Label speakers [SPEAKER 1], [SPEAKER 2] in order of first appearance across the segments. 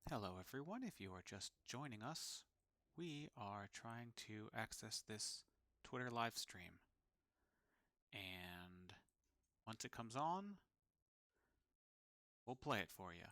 [SPEAKER 1] Hello everyone, if you are just joining us, we are trying to access this Twitter live stream. And once it comes on, we'll play it for you.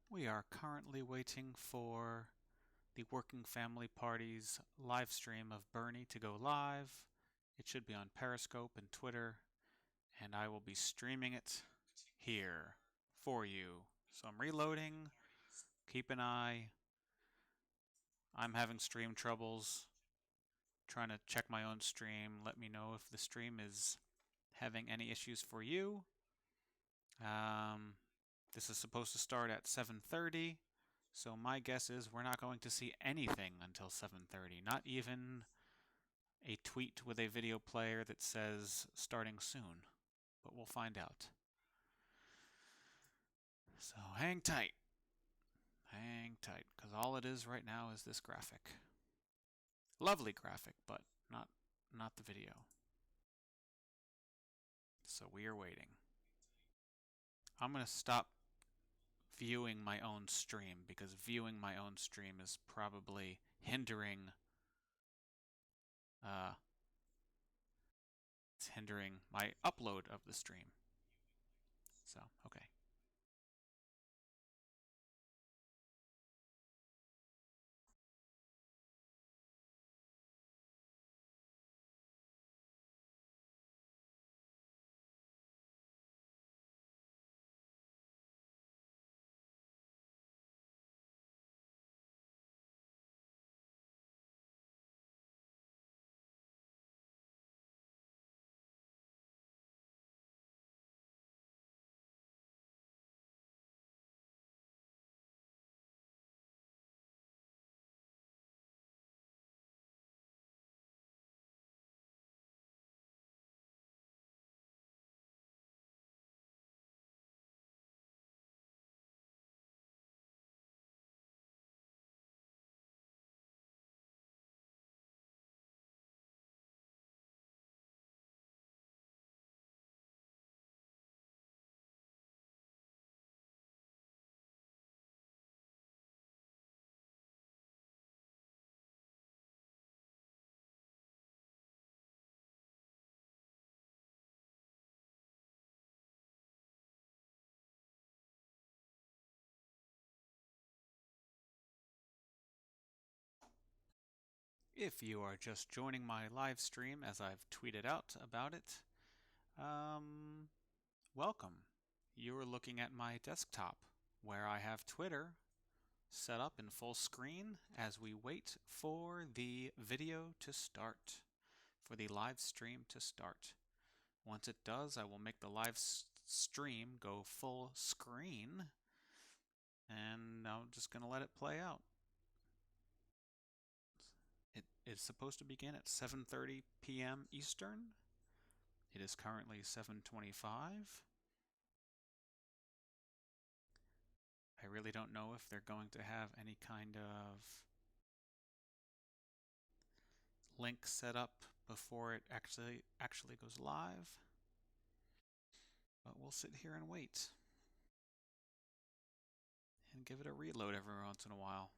[SPEAKER 1] We are currently waiting for the Working Family Party's live stream of Bernie to go live. It should be on Periscope and Twitter, and I will be streaming it here for you. So I'm reloading. Keep an eye. I'm having stream troubles. Trying to check my own stream. Let me know if the stream is having any issues for you. This is supposed to start at 7:30, so my guess is we're not going to see anything until 7:30. Not even a tweet with a video player that says starting soon, but we'll find out. So hang tight. Hang tight, because all it is right now is this graphic. Lovely graphic, but not the video. So we are waiting. I'm going to stop viewing my own stream because viewing my own stream is probably hindering it's hindering my upload of the stream. So, okay. If you are just joining my live stream as I've tweeted out about it, welcome. You are looking at my desktop where I have Twitter set up in full screen as we wait for the video to start, for the live stream to start. Once it does, I will make the live stream go full screen, and I'm just going to let it play out. It is supposed to begin at 7:30 p.m. Eastern. It is currently 7:25. I really don't know if they're going to have any kind of link set up before it actually goes live. But we'll sit here and wait. And give it a reload every once in a while.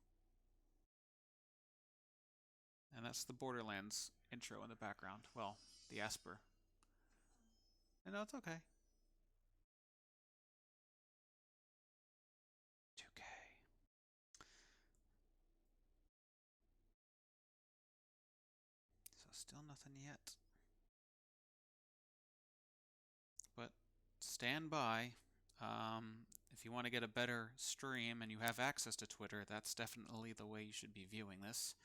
[SPEAKER 1] And that's the Borderlands intro in the background. Well, the Asper. And no, it's okay. 2K. So still nothing yet. But stand by. If you want to get a better stream and you have access to Twitter, that's definitely the way you should be viewing this.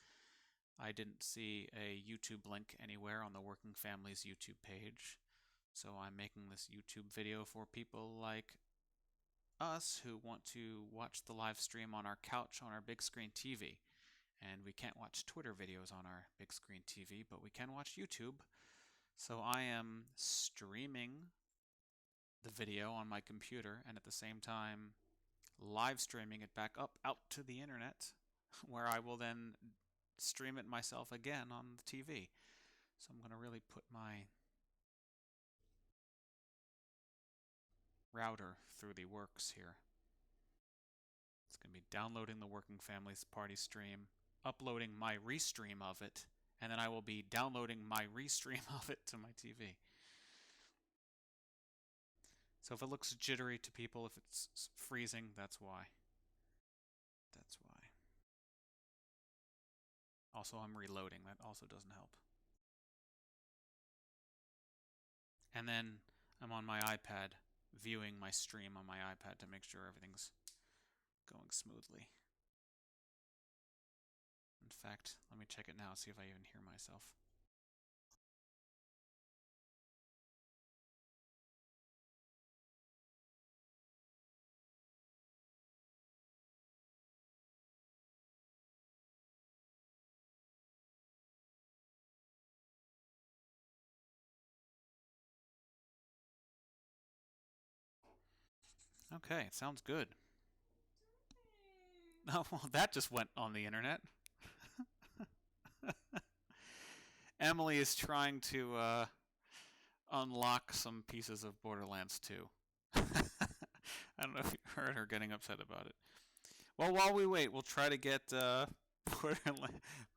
[SPEAKER 1] I didn't see a YouTube link anywhere on the Working Families YouTube page, so I'm making this YouTube video for people like us who want to watch the live stream on our couch on our big screen TV. And we can't watch Twitter videos on our big screen TV, but we can watch YouTube. So I am streaming the video on my computer and at the same time live streaming it back up out to the internet, where I will then stream it myself again on the TV. So I'm going to really put my router through the works here. It's going to be downloading the Working Families Party stream, uploading my restream of it, and then I will be downloading my restream of it to my TV. So if it looks jittery to people, if it's freezing, that's why. That's why. Also, I'm reloading. That also doesn't help. And then I'm on my iPad viewing my stream on my iPad to make sure everything's going smoothly. In fact, let me check it now, see if I even hear myself. Okay, it sounds good. Oh, well, that just went on the internet. Emily is trying to unlock some pieces of Borderlands 2. I don't know if you heard her getting upset about it. Well, while we wait, we'll try to get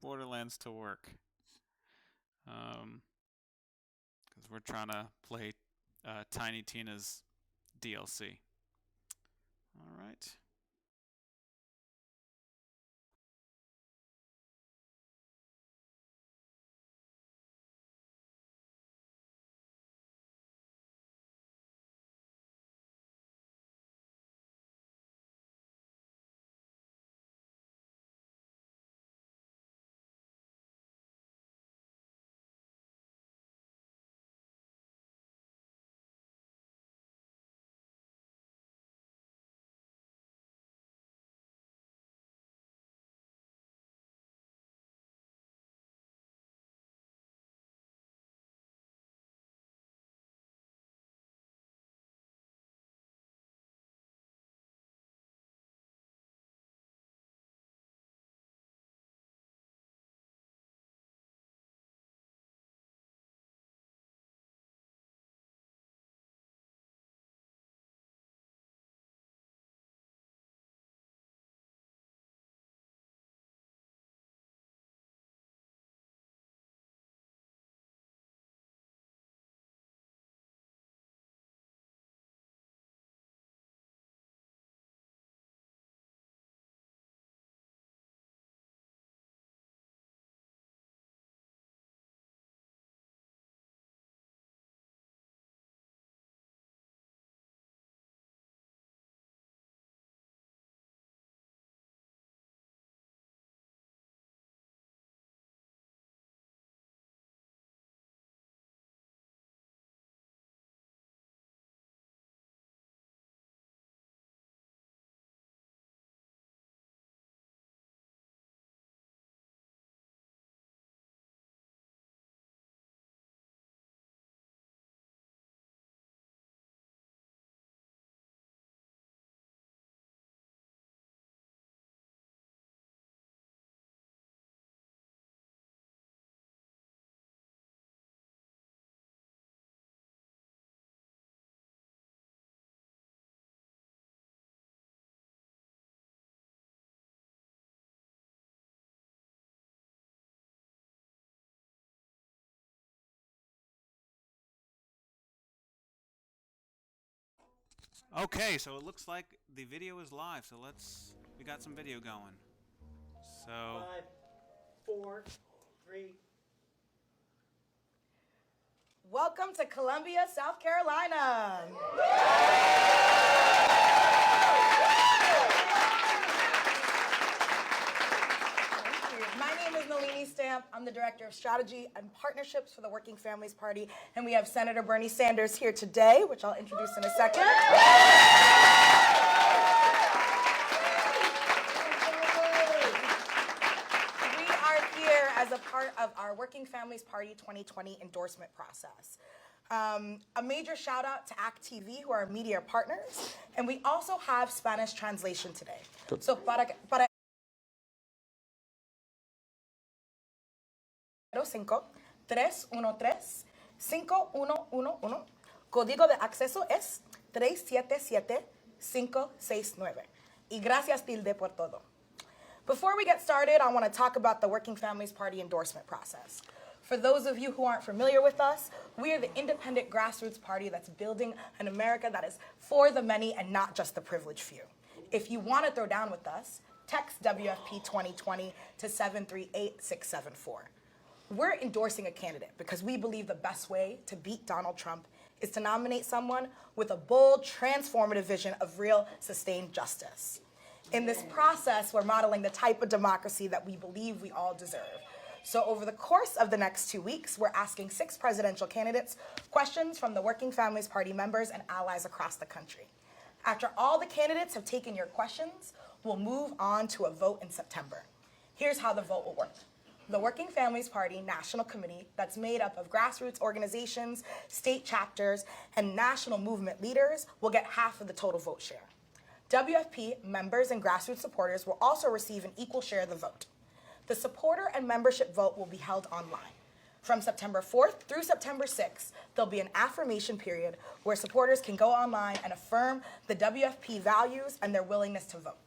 [SPEAKER 1] Borderlands to work. Because we're trying to play Tiny Tina's DLC. All right. Okay, so it looks like the video is live, so we got some video going. So
[SPEAKER 2] 5, 4, 3.
[SPEAKER 3] Welcome to Columbia, South Carolina. My name is Nalini Stamp. I'm the Director of Strategy and Partnerships for the Working Families Party, and we have Senator Bernie Sanders here today, which I'll introduce in a second. As a part of our Working Families Party 2020 endorsement process. A major shout out to ACT TV, who are our media partners. And we also have Spanish translation today.
[SPEAKER 4] Good.
[SPEAKER 3] So para 5-313-5111. Código de acceso es 377-569. Y gracias, Tilde, por todo. Before we get started, I want to talk about the Working Families Party endorsement process. For those of you who aren't familiar with us, we are the independent grassroots party that's building an America that is for the many and not just the privileged few. If you want to throw down with us, text WFP 2020 to 738-674. We're endorsing a candidate because we believe the best way to beat Donald Trump is to nominate someone with a bold, transformative vision of real, sustained justice. In this process, we're modeling the type of democracy that we believe we all deserve. So over the course of the next 2 weeks, we're asking 6 presidential candidates questions from the Working Families Party members and allies across the country. After all the candidates have taken your questions, we'll move on to a vote in September. Here's how the vote will work. The Working Families Party National Committee, that's made up of grassroots organizations, state chapters, and national movement leaders, will get half of the total vote share. WFP members and grassroots supporters will also receive an equal share of the vote. The supporter and membership vote will be held online. From September 4th through September 6th, there'll be an affirmation period where supporters can go online and affirm the WFP values and their willingness to vote.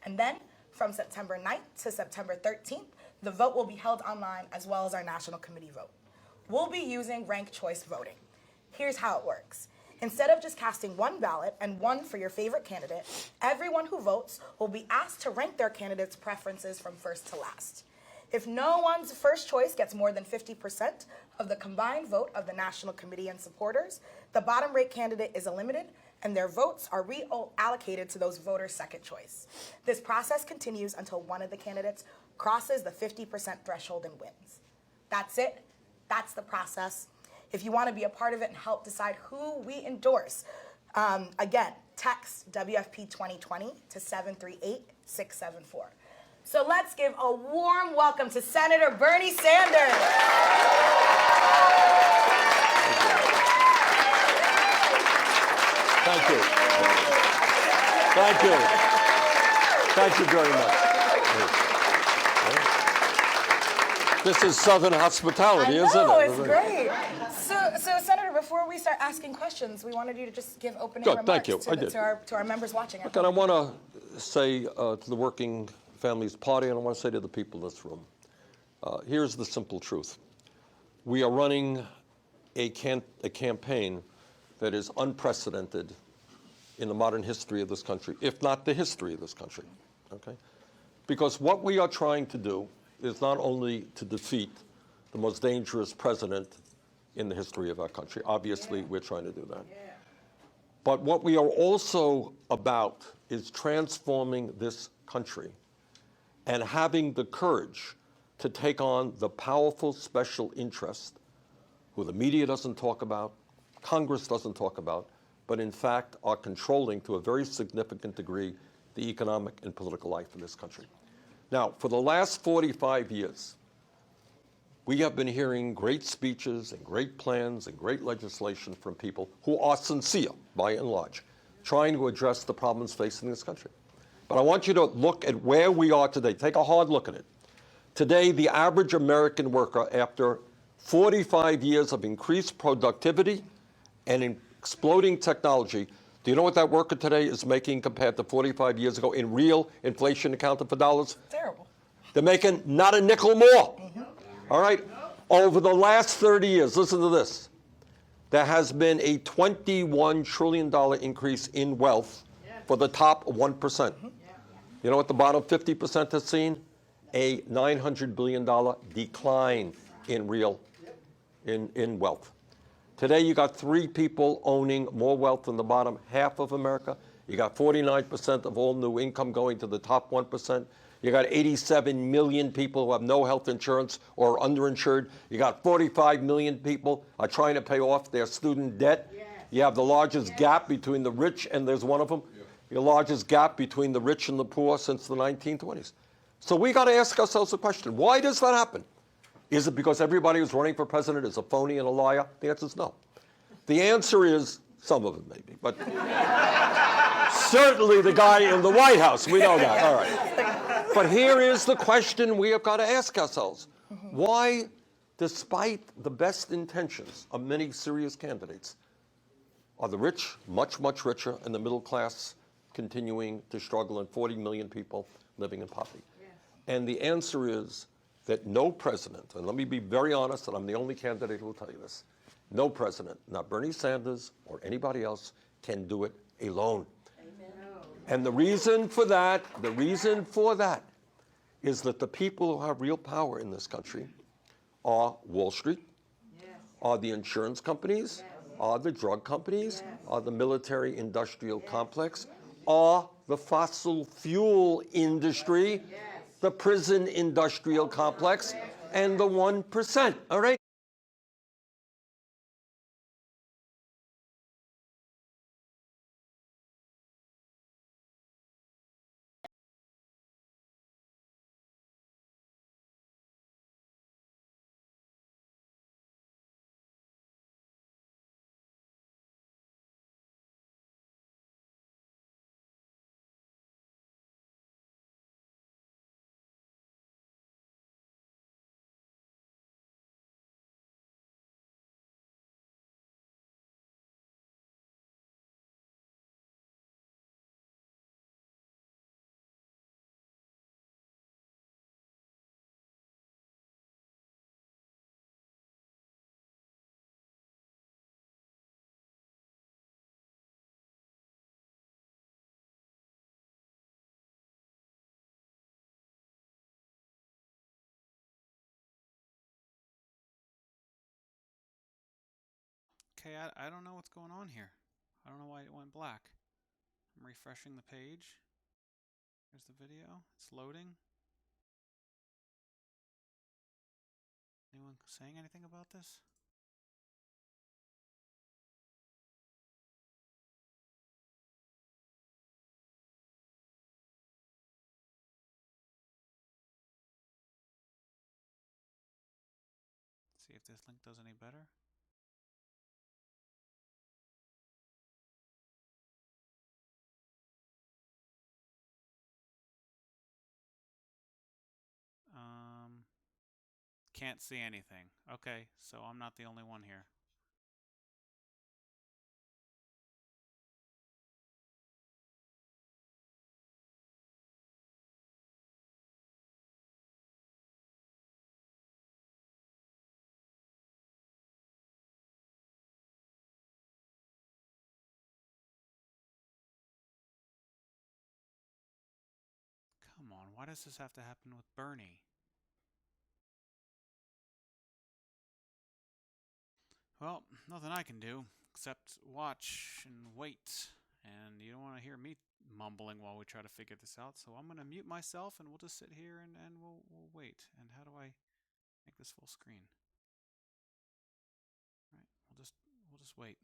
[SPEAKER 3] And then, from September 9th to September 13th, the vote will be held online as well as our national committee vote. We'll be using ranked choice voting. Here's how it works. Instead of just casting one ballot and one for your favorite candidate, everyone who votes will be asked to rank their candidate's preferences from first to last. If no one's first choice gets more than 50% of the combined vote of the National Committee and supporters, the bottom rate candidate is eliminated and their votes are reallocated to those voters' second choice. This process continues until one of the candidates crosses the 50% threshold and wins. That's it. That's the process. If you want to be a part of it and help decide who we endorse, again, text WFP 2020 to 738-674. So let's give a warm welcome to Senator Bernie Sanders.
[SPEAKER 4] Thank you. Thank you. Thank you very much. This is Southern hospitality, isn't it?
[SPEAKER 3] I know, it's great. So, Senator, before we start asking questions, we wanted you to just give opening
[SPEAKER 4] Good,
[SPEAKER 3] remarks
[SPEAKER 4] thank you.
[SPEAKER 3] to our members watching.
[SPEAKER 4] And I want to say to the Working Families Party, and I want to say to the people in this room, here's the simple truth. We are running a campaign that is unprecedented in the modern history of this country, if not the history of this country, okay? Because what we are trying to do is not only to defeat the most dangerous president in the history of our country. Obviously, we're trying to do that. But what we are also about is transforming this country and having the courage to take on the powerful special interest who the media doesn't talk about, Congress doesn't talk about, but in fact are controlling to a very significant degree the economic and political life of this country. Now, for the last 45 years, we have been hearing great speeches and great plans and great legislation from people who are sincere, by and large, trying to address the problems facing this country. But I want you to look at where we are today. Take a hard look at it. Today, the average American worker, after 45 years of increased productivity and exploding technology, do you know what that worker today is making compared to 45 years ago in real inflation accounted for dollars?
[SPEAKER 3] Terrible.
[SPEAKER 4] They're making not a nickel more. All right? Over the last 30 years, listen to this. There has been a $21 trillion increase in wealth for the top 1%. You know what the bottom 50% has seen? A $900 billion decline in real in wealth. Today, you got 3 people owning more wealth than the bottom half of America. You got 49% of all new income going to the top 1%. You got 87 million people who have no health insurance or are underinsured. You got 45 million people are trying to pay off their student debt. You have the largest gap between the rich, and there's one of them, the largest gap between the rich and the poor since the 1920s. So we got to ask ourselves the question, why does that happen? Is it because everybody who's running for president is a phony and a liar? The answer is no. The answer is some of them maybe, but certainly the guy in the White House, we know that, all right. But here is the question we have got to ask ourselves. Why, despite the best intentions of many serious candidates, are the rich much, much richer and the middle class continuing to struggle and 40 million people living in poverty? Yes. And the answer is that no president, and let me be very honest, and I'm the only candidate who will tell you this, no president, not Bernie Sanders or anybody else, can do it alone. Amen. And the reason for that is that the people who have real power in this country are Wall Street, yes, are the insurance companies, yes, are the drug companies, yes, are the military-industrial, yes, complex, are the fossil fuel industry, yes, the prison industrial complex, and the 1%, all right?
[SPEAKER 1] Okay, I don't know what's going on here. I don't know why it went black. I'm refreshing the page. There's the video. It's loading. Anyone saying anything about this? See if this link does any better. Can't see anything. Okay, so I'm not the only one here. Come on, why does this have to happen with Bernie? Well, nothing I can do except watch and wait. And you don't want to hear me mumbling while we try to figure this out, so I'm going to mute myself and we'll just sit here and we'll wait. And how do I make this full screen? All right, we'll just wait.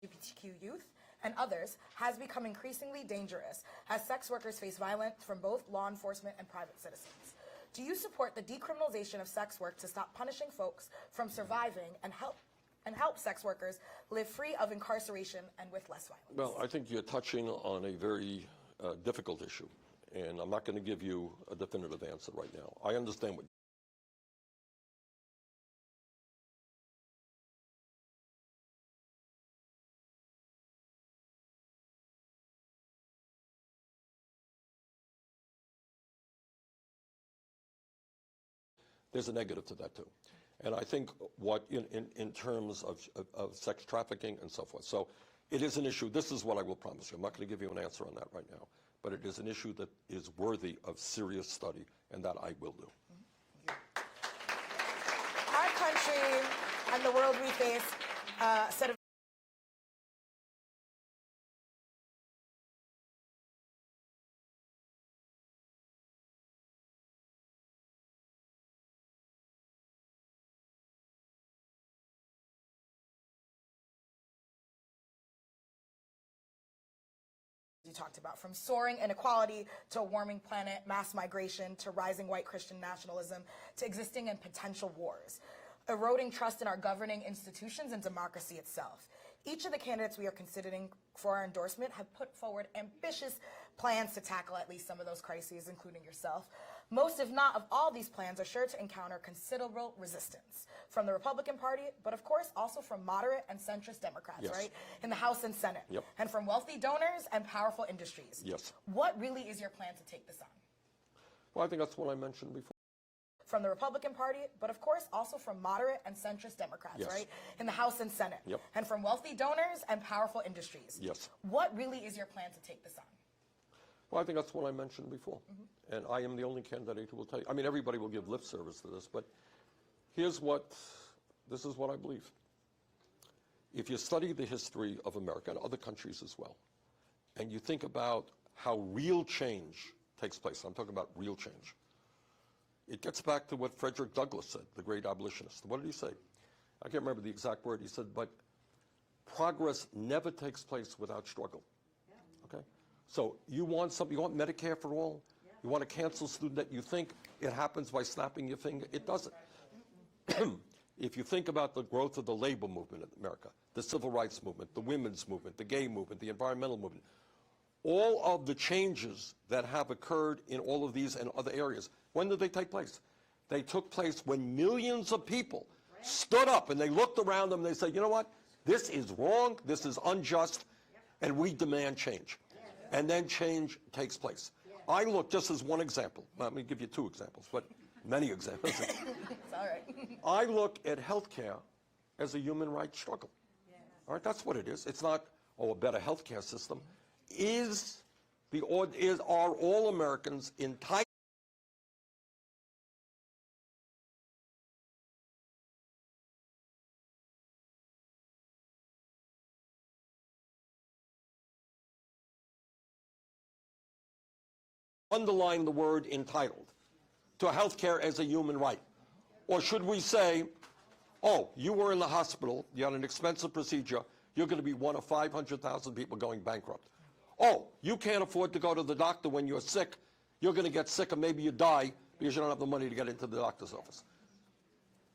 [SPEAKER 3] LGBTQ youth, and others has become increasingly dangerous as sex workers face violence from both law enforcement and private citizens. Do you support the decriminalization of sex work to stop punishing folks from surviving and help sex workers live free of incarceration and with less violence?
[SPEAKER 4] Well, I think you're touching on a very difficult issue, and I'm not going to give you a definitive answer right now. I understand what there's a negative to that too. And I think what in terms of sex trafficking and so forth. So it is an issue. This is what I will promise you. I'm not going to give you an answer on that right now. But it is an issue that is worthy of serious study, and that I will do.
[SPEAKER 3] Our country and the world we face a set of you talked about, from soaring inequality to a warming planet, mass migration to rising white Christian nationalism to existing and potential wars, eroding trust in our governing institutions and democracy itself. Each of the candidates we are considering for our endorsement have put forward ambitious plans to tackle at least some of those crises, including yourself. Most, if not of all these plans, are sure to encounter considerable resistance from the Republican Party, but of course also from moderate and centrist Democrats,
[SPEAKER 4] Yes.
[SPEAKER 3] right, in the House and Senate,
[SPEAKER 4] Yep.
[SPEAKER 3] and from wealthy donors and powerful industries.
[SPEAKER 4] Yes.
[SPEAKER 3] What really is your plan to take this on?
[SPEAKER 4] Well, I think that's what I mentioned before.
[SPEAKER 3] From the Republican Party, but of course also from moderate and centrist Democrats,
[SPEAKER 4] Yes.
[SPEAKER 3] right, in the House and Senate,
[SPEAKER 4] Yep.
[SPEAKER 3] and from wealthy donors and powerful industries.
[SPEAKER 4] Yes.
[SPEAKER 3] What really is your plan to take this on?
[SPEAKER 4] Well, I think that's what I mentioned before. And I am the only candidate who will tell you. I mean, everybody will give lip service to this, but this is what I believe. If you study the history of America and other countries as well, and you think about how real change takes place, I'm talking about real change, it gets back to what Frederick Douglass said, the great abolitionist. What did he say? I can't remember the exact word. He said, but progress never takes place without struggle. Okay? So you want something, you want Medicare for all? You want to cancel student debt? You think it happens by snapping your finger? It doesn't. If you think about the growth of the labor movement in America, the civil rights movement, the women's movement, the gay movement, the environmental movement, all of the changes that have occurred in all of these and other areas, when did they take place? They took place when millions of people stood up and they looked around them and they said, you know what? This is wrong, this is unjust, and we demand change. And then change takes place. I look, just as one example, let me give you two examples, but many examples.
[SPEAKER 3] It's all right.
[SPEAKER 4] I look at healthcare as a human rights struggle. All right, that's what it is. It's not, oh, a better healthcare system. Are all Americans entitled underline the word entitled to health care as a human right? Or should we say, oh, you were in the hospital, you had an expensive procedure, you're going to be one of 500,000 people going bankrupt. Oh, you can't afford to go to the doctor when you're sick, you're going to get sick and maybe you die because you don't have the money to get into the doctor's office.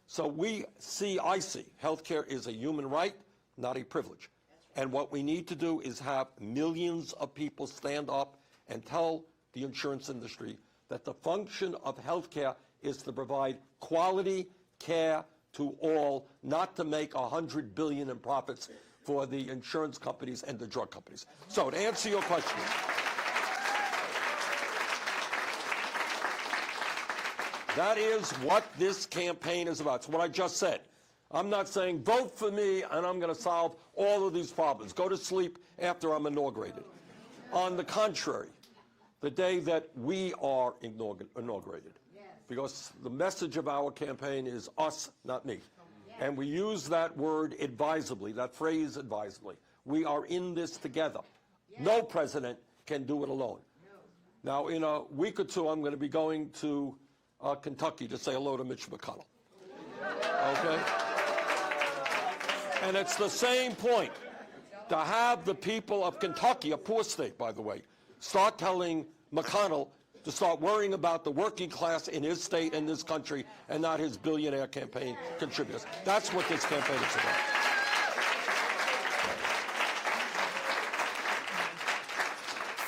[SPEAKER 4] So I see health care is a human right, not a privilege. And what we need to do is have millions of people stand up and tell the insurance industry that the function of health care is to provide quality care to all, not to make $100 billion in profits for the insurance companies and the drug companies. So to answer your question, that is what this campaign is about. It's what I just said. I'm not saying vote for me and I'm going to solve all of these problems. Go to sleep after I'm inaugurated. On the contrary, the day that we are inaugurated, because the message of our campaign is us, not me. And we use that word advisably, that phrase advisably. We are in this together. No president can do it alone. Now, in a week or two, I'm going to be going to Kentucky to say hello to Mitch McConnell. Okay? And it's the same point. to have the people of Kentucky, a poor state, by the way, start telling McConnell to start worrying about the working class in his state and this country and not his billionaire campaign contributors. That's what this campaign is about.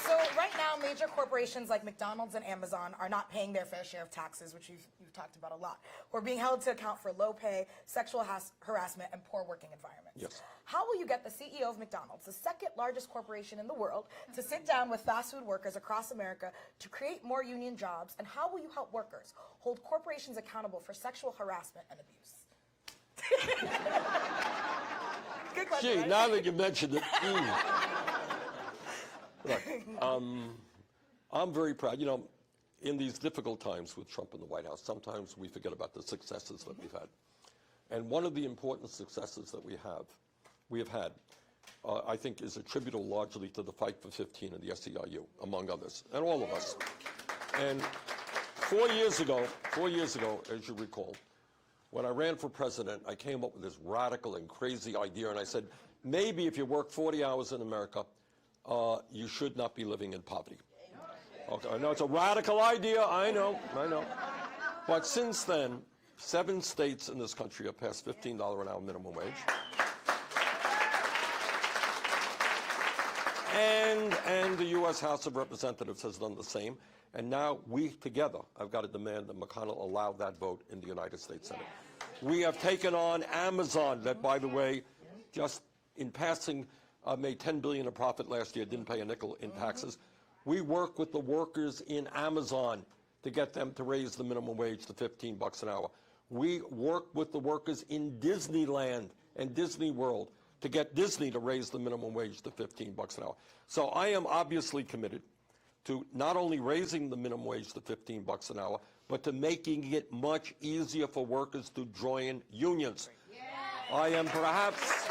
[SPEAKER 3] So right now, major corporations like McDonald's and Amazon are not paying their fair share of taxes, which you've talked about a lot. We're being held to account for low pay, sexual harassment, and poor working environments.
[SPEAKER 4] Yes.
[SPEAKER 3] How will you get the CEO of McDonald's, the second largest corporation in the world, to sit down with fast food workers across America to create more union jobs? And how will you help workers hold corporations accountable for sexual harassment and abuse? Good question.
[SPEAKER 4] Gee,
[SPEAKER 3] right?
[SPEAKER 4] now that you mentioned it, Look, I'm very proud. You know, in these difficult times with Trump in the White House, sometimes we forget about the successes that we've had. And one of the important successes that we have had, I think, is attributable largely to the Fight for 15 and the SEIU, among others, and all of us. And 4 years ago, as you recall, when I ran for president, I came up with this radical and crazy idea, and I said, maybe if you work 40 hours in America, you should not be living in poverty. Okay, I know it's a radical idea, I know. But since then, 7 states in this country have passed $15 an hour minimum wage. And the U.S. House of Representatives has done the same. And now we together have got to demand that McConnell allow that vote in the United States Senate. We have taken on Amazon, that, by the way, just in passing, made $10 billion in profit last year, didn't pay a nickel in taxes. We work with the workers in Amazon to get them to raise the minimum wage to $15 an hour. We work with the workers in Disneyland and Disney World to get Disney to raise the minimum wage to $15 an hour. So I am obviously committed to not only raising the minimum wage to $15 an hour, but to making it much easier for workers to join unions. I am perhaps,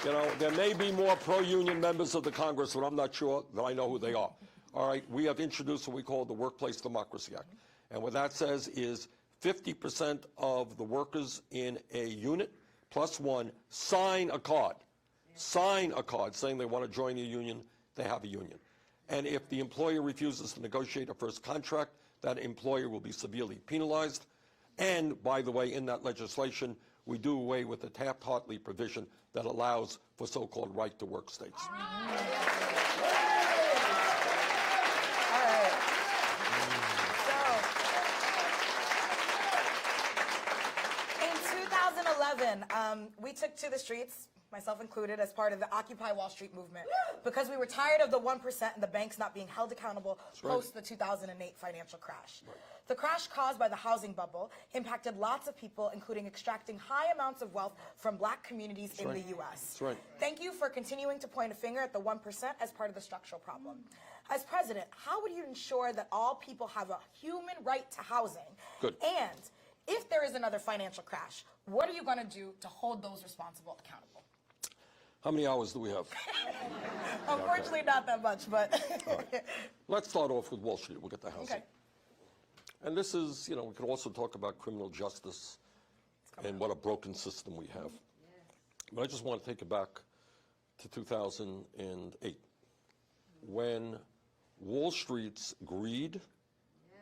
[SPEAKER 4] you know, there may be more pro-union members of the Congress, but I'm not sure that I know who they are. All right, we have introduced what we call the Workplace Democracy Act. And what that says is 50% of the workers in a unit plus one sign a card saying they want to join a union, they have a union. And if the employer refuses to negotiate a first contract, that employer will be severely penalized. And, by the way, in that legislation, we do away with the Taft-Hartley provision that allows for so-called right-to-work states.
[SPEAKER 3] We took to the streets, myself included, as part of the Occupy Wall Street movement, because we were tired of the 1% and the banks not being held accountable post the 2008 financial crash. Right. The crash caused by the housing bubble impacted lots of people, including extracting high amounts of wealth from black communities in the U.S.
[SPEAKER 4] That's right.
[SPEAKER 3] Thank you for continuing to point a finger at the 1% as part of the structural problem. As president, how would you ensure that all people have a human right to housing?
[SPEAKER 4] Good.
[SPEAKER 3] And if there is another financial crash, what are you going to do to hold those responsible accountable?
[SPEAKER 4] How many hours do we have?
[SPEAKER 3] Unfortunately, not that much, but...
[SPEAKER 4] Right. Let's start off with Wall Street. We'll get to housing. Okay. And this is, you know, we could also talk about criminal justice and what a broken system we have. But I just want to take it back to 2008, when Wall Street's greed,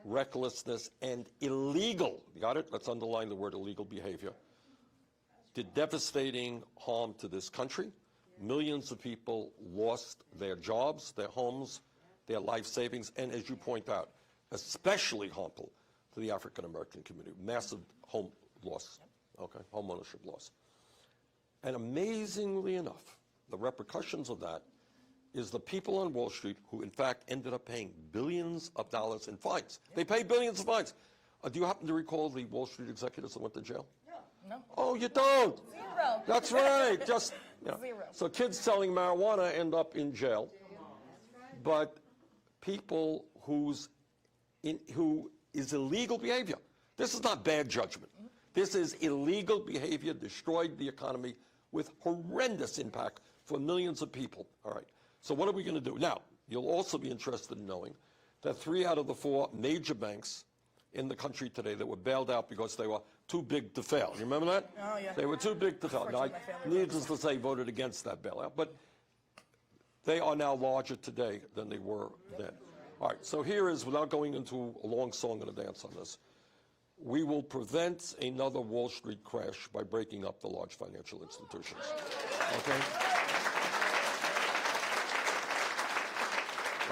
[SPEAKER 4] recklessness, and illegal, you got it? Let's underline the word illegal behavior, did devastating harm to this country. Millions of people lost their jobs, their homes, their life savings, and as you point out, especially harmful to the African American community. Massive home loss, okay, home ownership loss. And amazingly enough, the repercussions of that is the people on Wall Street who, in fact, ended up paying billions of dollars in fines. They pay billions of fines. Do you happen to recall the Wall Street executives that went to jail?
[SPEAKER 3] No.
[SPEAKER 4] Oh, you don't?
[SPEAKER 3] Zero.
[SPEAKER 4] That's right. Just, you know.
[SPEAKER 3] Zero.
[SPEAKER 4] So kids selling marijuana end up in jail. But people who is illegal behavior. This is not bad judgment. This is illegal behavior, destroyed the economy with horrendous impact for millions of people. All right. So what are we going to do? Now, you'll also be interested in knowing that 3 out of the 4 major banks in the country today that were bailed out because they were too big to fail. You remember that?
[SPEAKER 3] Oh, yeah.
[SPEAKER 4] They were too big to fail. Now, needless to say, voted against that bailout, but they are now larger today than they were then. All right, so here is, without going into a long song and a dance on this, we will prevent another Wall Street crash by breaking up the large financial institutions. Okay?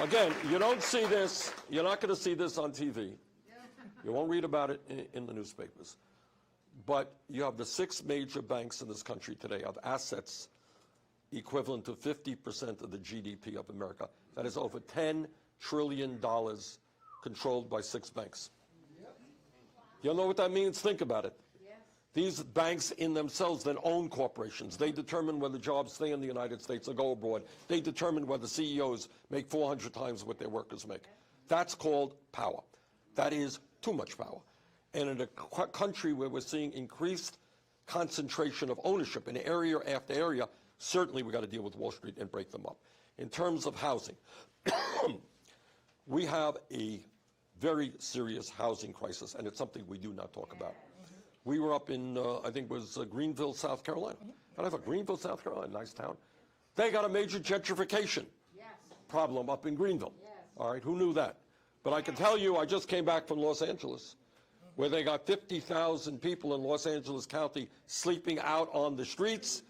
[SPEAKER 4] Again, you don't see this, you're not going to see this on TV. You won't read about it in the newspapers. But you have the 6 major banks in this country today have assets equivalent to 50% of the GDP of America. That is over $10 trillion controlled by 6 banks. You know what that means? Think about it. These banks in themselves then own corporations. They determine whether jobs stay in the United States or go abroad. They determine whether CEOs make 400 times what their workers make. That's called power. That is too much power. And in a country where we're seeing increased concentration of ownership in area after area, certainly we've got to deal with Wall Street and break them up. In terms of housing, we have a very serious housing crisis, and it's something we do not talk about. We were up in, I think it was Greenville, South Carolina. And I thought, Greenville, South Carolina, nice town. They got a major gentrification problem up in Greenville. All right, who knew that? But I can tell you, I just came back from Los Angeles, where they got 50,000 people in Los Angeles County sleeping out on the streets.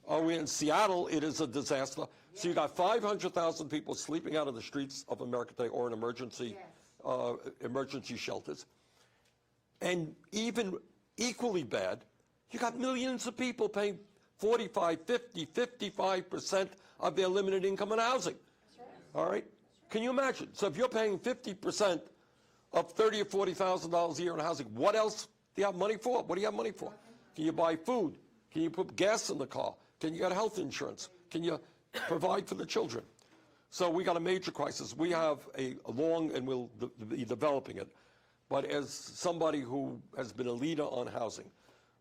[SPEAKER 4] Oh, in Seattle, it is a disaster. So you got 500,000 people sleeping out on the streets of America today, or in emergency shelters. And even equally bad, you got millions of people paying 45, 50, 55% of their limited income in housing. All right? Can you imagine? So if you're paying 50% of $30,000 or $40,000 a year in housing, what else do you have money for? What do you have money for? Can you buy food? Can you put gas in the car? Can you get health insurance? Can you provide for the children? So we got a major crisis. We have a long, and we'll be developing it. But as somebody who has been a leader on housing,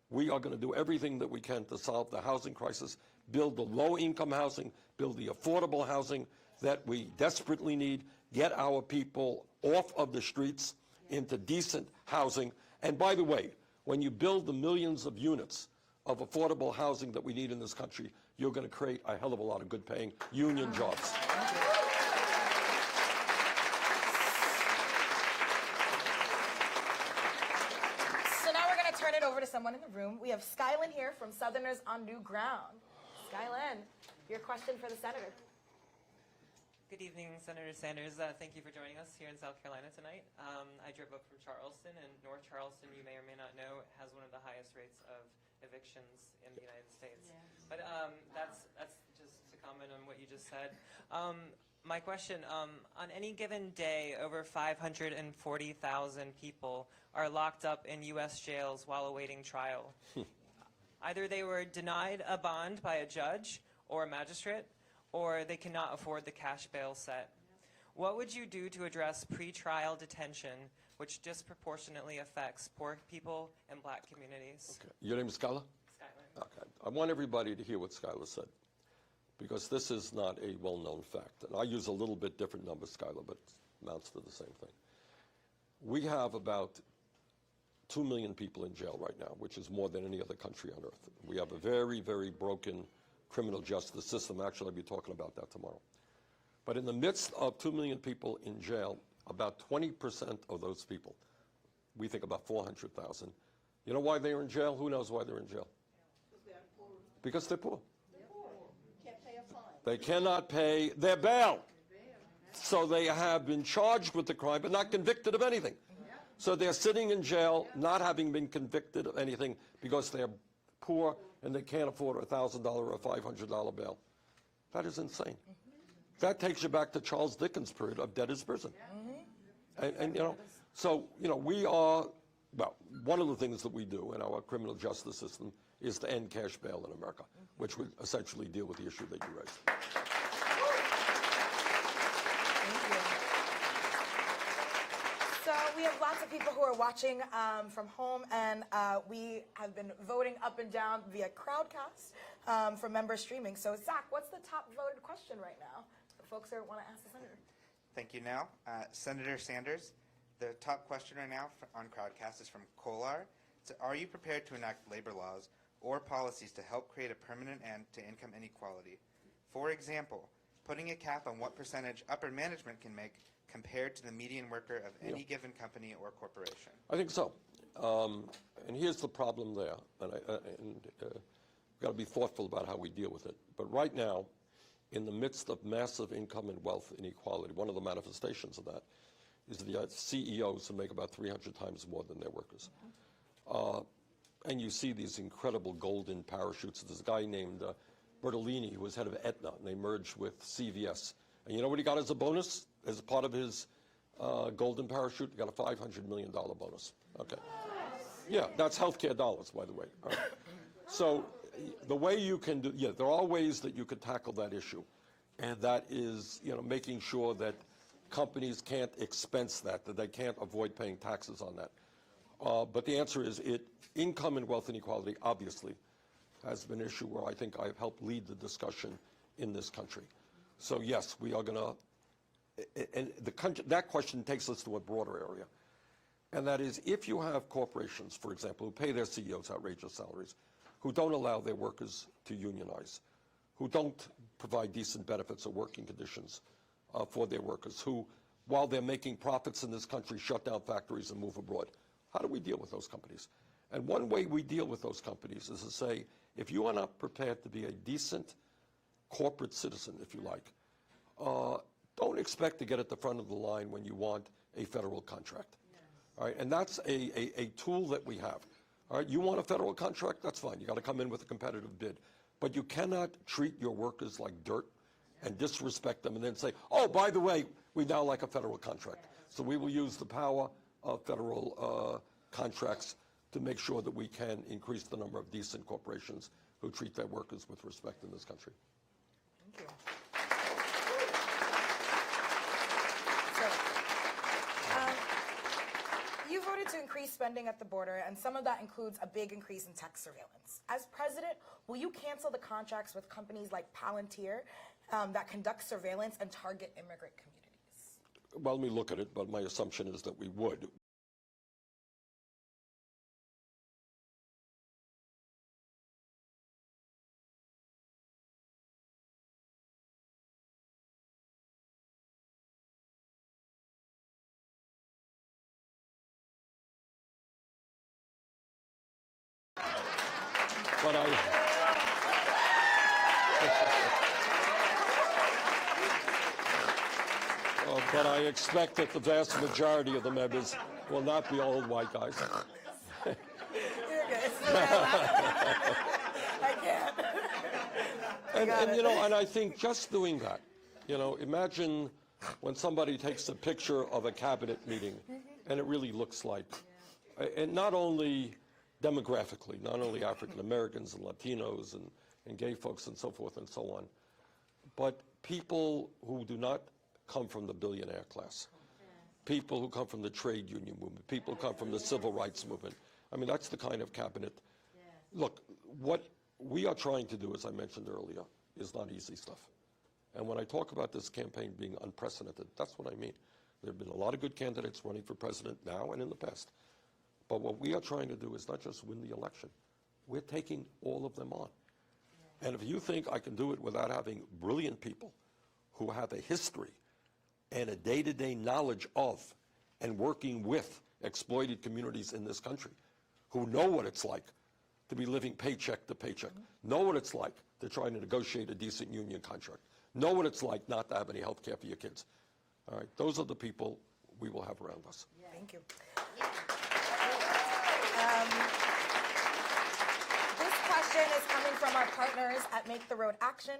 [SPEAKER 4] we are going to do everything that we can to solve the housing crisis, build the low-income housing, build the affordable housing that we desperately need, get our people off of the streets into decent housing. And by the way, when you build the millions of units of affordable housing that we need in this country, you're going to create a hell of a lot of good-paying union jobs.
[SPEAKER 3] Turn it over to someone in the room. We have Skylin here from Southerners on New Ground. Skylin, your question for the senator.
[SPEAKER 5] Good evening, Senator Sanders. Thank you for joining us here in South Carolina tonight. I drove up from Charleston, and North Charleston, you may or may not know, has one of the highest rates of evictions in the United States. Yeah. But that's just to comment on what you just said. My question, on any given day, over 540,000 people are locked up in U.S. jails while awaiting trial. Either they were denied a bond by a judge or a magistrate, or they cannot afford the cash bail set. What would you do to address pretrial detention, which disproportionately affects poor people and black communities?
[SPEAKER 4] Okay. Your name is Skylar?
[SPEAKER 5] Skylar.
[SPEAKER 4] Okay. I want everybody to hear what Skylar said, because this is not a well-known fact. And I use a little bit different numbers, Skylar, but it amounts to the same thing. We have about 2 million people in jail right now, which is more than any other country on earth. We have a very, very broken criminal justice system. Actually, I'll be talking about that tomorrow. But in the midst of 2 million people in jail, about 20% of those people, we think about 400,000, you know why they're in jail? Who knows why they're in jail? Because they're poor. They cannot pay their bail. So they have been charged with the crime, but not convicted of anything. So they're sitting in jail, not having been convicted of anything, because they're poor and they can't afford a $1,000 or a $500 bail. That is insane. That takes you back to Charles Dickens' period of debtor's prison. And you know, so, you know, we are, well, one of the things that we do in our criminal justice system is to end cash bail in America, which would essentially deal with the issue that you raised.
[SPEAKER 3] So we have lots of people who are watching from home, and we have been voting up and down via Crowdcast from member streaming. So Zach, what's the top voted question right now? The folks who want to ask the senator.
[SPEAKER 6] Thank you. Now, Senator Sanders, The top question right now on Crowdcast is from Kolar. So are you prepared to enact labor laws or policies to help create a permanent end to income inequality? For example, putting a cap on what percentage upper management can make compared to the median worker of any given company or corporation?
[SPEAKER 4] I think so. And here's the problem there, and we've got to be thoughtful about how we deal with it. But right now, in the midst of massive income and wealth inequality, one of the manifestations of that is the CEOs who make about 300 times more than their workers. And you see these incredible golden parachutes. There's a guy named Bertolini who was head of Aetna, and they merged with CVS. And you know what he got as a bonus, as part of his golden parachute? He got a $500 million bonus. Okay. Yeah, that's healthcare dollars, by the way. All right. So the way you can do, there are ways that you could tackle that issue. And that is, making sure that companies can't expense that they can't avoid paying taxes on that. But the answer is income and wealth inequality, obviously, has been an issue where I think I've helped lead the discussion in this country. So yes, we are going to, and that question takes us to a broader area. And that is, if you have corporations, for example, who pay their CEOs outrageous salaries, who don't allow their workers to unionize, who don't provide decent benefits or working conditions for their workers, who, while they're making profits in this country, shut down factories and move abroad. How do we deal with those companies? And one way we deal with those companies is to say, if you are not prepared to be a decent corporate citizen, if you like, don't expect to get at the front of the line when you want a federal contract. All right, and that's a tool that we have. All right, you want a federal contract? That's fine. You got to come in with a competitive bid. But you cannot treat your workers like dirt and disrespect them and then say, oh, by the way, we now like a federal contract. So we will use the power of federal contracts to make sure that we can increase the number of decent corporations who treat their workers with respect in this country.
[SPEAKER 3] Thank you. You voted to increase spending at the border, and some of that includes a big increase in tech surveillance. As president, will you cancel the contracts with companies like Palantir that conduct surveillance and target immigrant communities?
[SPEAKER 4] Well, let me look at it, but my assumption is that we would. But I expect that the vast majority of the members will not be old white guys.
[SPEAKER 3] You're good. I can't.
[SPEAKER 4] And I think just doing that, imagine when somebody takes a picture of a cabinet meeting and it really looks like, and not only demographically, not only African Americans and Latinos and gay folks and so forth and so on, but people who do not come from the billionaire class, people who come from the trade union movement, people who come from the civil rights movement. I mean, that's the kind of cabinet. Look, what we are trying to do, as I mentioned earlier, is not easy stuff. And when I talk about this campaign being unprecedented, that's what I mean. There have been a lot of good candidates running for president now and in the past. But what we are trying to do is not just win the election. We're taking all of them on. And if you think I can do it without having brilliant people who have a history and a day-to-day knowledge of and working with exploited communities in this country, who know what it's like to be living paycheck to paycheck, know what it's like to try to negotiate a decent union contract, know what it's like not to have any health care for your kids. All right, those are the people we will have around us.
[SPEAKER 3] Thank you. This question is coming from our partners at Make the Road Action.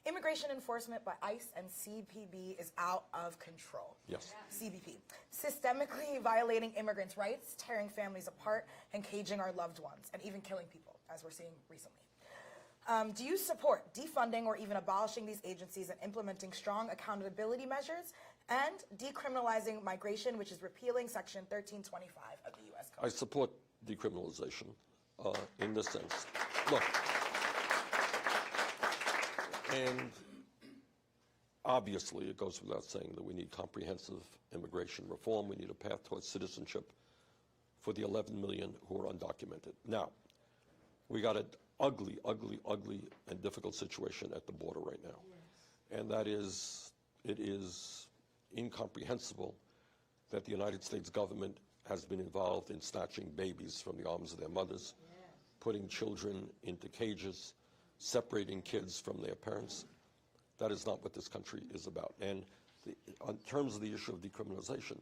[SPEAKER 3] Immigration enforcement by ICE and CBP is out of control.
[SPEAKER 4] Yes.
[SPEAKER 3] CBP. Systemically violating immigrants' rights, tearing families apart, and caging our loved ones, and even killing people, as we're seeing recently. Do you support defunding or even abolishing these agencies and implementing strong accountability measures and decriminalizing migration, which is repealing Section 1325 of the U.S. Code?
[SPEAKER 4] I support decriminalization in this sense. Look, and obviously, it goes without saying that we need comprehensive immigration reform. We need a path towards citizenship for the 11 million who are undocumented. Now, we got an ugly, ugly, ugly and difficult situation at the border right now. Yes. And that is, it is incomprehensible that the United States government has been involved in snatching babies from the arms of their mothers, yes, putting children into cages, separating kids from their parents. That is not what this country is about. And in terms of the issue of decriminalization,